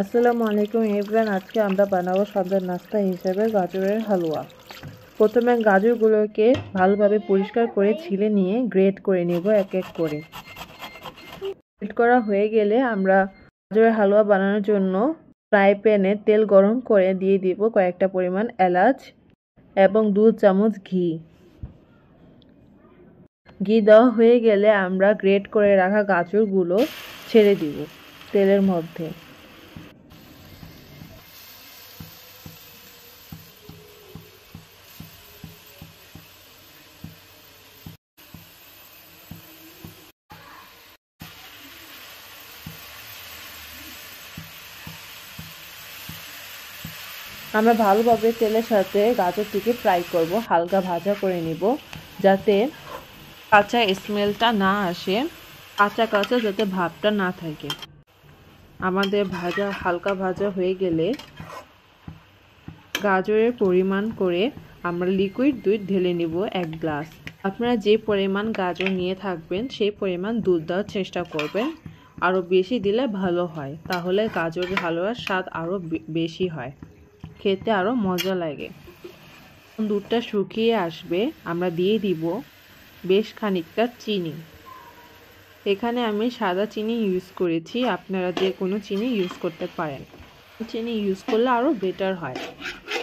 আসসালামু আলাইকুম এভরিওয়ান। আজকে আমরা বানাবো সন্ধ্যার নাস্তা হিসেবে গাজরের হালুয়া। প্রথমে গাজরগুলোকে ভালোভাবে পরিষ্কার করে ছিলে নিয়ে গ্রেট করে নেব এক এক করে। গ্রেট করা হয়ে গেলে আমরা গাজরের হালুয়া বানানোর জন্য ফ্রাই প্যানে তেল গরম করে দিয়ে দিব কয়েকটা পরিমাণ এলাচ এবং 2 চামচ ঘি। ঘি দেওয়া হয়ে গেলে আমরা গ্রেট করে রাখা গাজরগুলো ছেড়ে দিব তেলের মধ্যে। আমরা ভালোভাবে তেলের সাথে গাজরটিকে ফ্রাই করব, হালকা ভাজা করে নিব যাতে কাঁচা স্মেলটা না আসে, কাঁচা কাঁচা যাতে ভাবটা না থাকে। আমাদের হালকা ভাজা হয়ে গেলে গাজরের পরিমাণ করে আমরা লিকুইড দুধ ঢেলে নিব 1 গ্লাস। আপনারা যে পরিমাণ গাজর নিয়ে থাকবেন সেই পরিমাণ দুধ দেওয়ার চেষ্টা করবেন, আরও বেশি দিলে ভালো হয়, তাহলে গাজরের হালুয়ার স্বাদ আরও বেশি হয়, খেতে আরও মজা লাগে। দুধটা শুকিয়ে আসবে, আমরা দিয়ে দিব বেশ খানিকটা চিনি। এখানে আমি সাদা চিনি ইউজ করেছি, আপনারা যে কোনো চিনি ইউজ করতে পারেন। চিনি ইউজ করলে আরও বেটার হয়,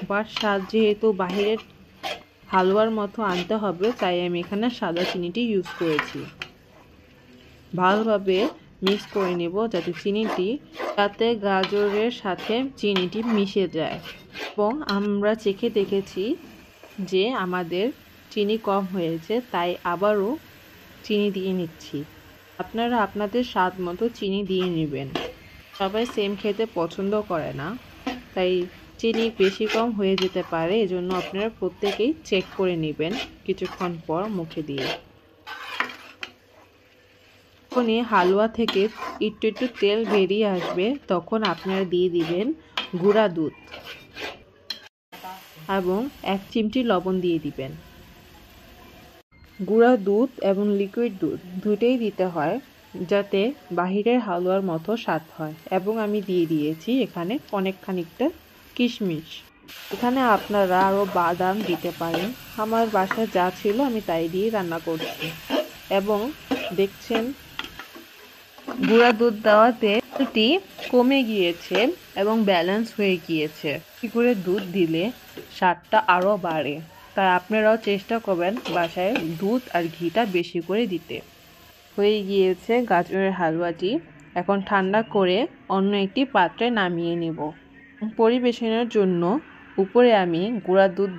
বাট স্বাদ যেহেতু বাহিরের হালুয়ার মতো আনতে হবে তাই আমি এখানে সাদা চিনিটি ইউজ করেছি। ভালোভাবে মিক্স করে নেব যাতে গাজরের সাথে চিনিটি মিশে যায়। এবং আমরা চেখে দেখেছি যে আমাদের চিনি কম হয়েছে, তাই আবারও চিনি দিয়ে নিচ্ছি। আপনারা আপনাদের স্বাদ মতো চিনি দিয়ে নেবেন। সবাই সেম খেতে পছন্দ করে না, তাই চিনি বেশি কম হয়ে যেতে পারে, এজন্য আপনারা প্রত্যেকেই চেক করে নেবেন কিছুক্ষণ পর মুখে দিয়ে। যখনই হালুয়া থেকে একটু একটু তেল বেরিয়ে আসবে তখন আপনারা দিয়ে দিবেন গুঁড়া দুধ এবং 1 চিমটি লবণ দিয়ে দিবেন। গুঁড়া দুধ এবং লিকুইড দুধ দুটোই দিতে হয় যাতে বাহিরের হালুয়ার মতো স্বাদ হয়। এবং আমি দিয়ে দিয়েছি এখানে অনেক খানিকটা কিশমিশ। এখানে আপনারা আরও বাদাম দিতে পারেন, আমার বাসায় যা ছিল আমি তাই দিয়ে রান্না করছি। এবং দেখছেন গুঁড়া দুধ দেওয়াতে তেলটি কমে গিয়েছে এবং ব্যালেন্স হয়ে গিয়েছে। করে দুধ দিলে স্বাদটা আরও বাড়ে, তাই আপনারাও চেষ্টা করবেন বাসায় দুধ আর ঘিটা বেশি করে দিতে। হয়ে গিয়েছে গাজরের হালুয়াটি, এখন ঠান্ডা করে অন্য একটি পাত্রে নামিয়ে নেব। পরিবেশনের জন্য উপরে আমি গুঁড়া দুধ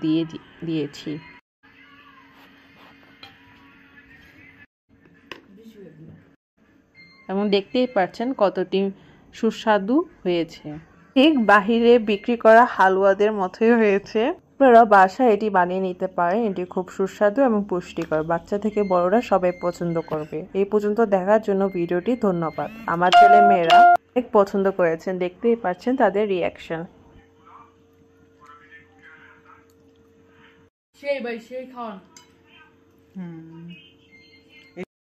দিয়েছি। এবং দেখতেই পাচ্ছেন কতটি সুস্বাদু হয়েছে, ঠিক বাহিরে বিক্রি করা হালুয়াদের মতোই হয়েছে। আপনারা বাসায় এটি বানিয়ে নিতে পারেন, এটি খুব সুস্বাদু এবং পুষ্টিকর, বাচ্চা থেকে বড়রা সবাই পছন্দ করবে। এই পর্যন্ত দেখার জন্য ভিডিওটি ধন্যবাদ। আমার ছেলে মেয়েরা অনেক পছন্দ করেছেন, দেখতেই পাচ্ছেন তাদের রিয়াকশন। সেই ভাই সেই খাওয়ান।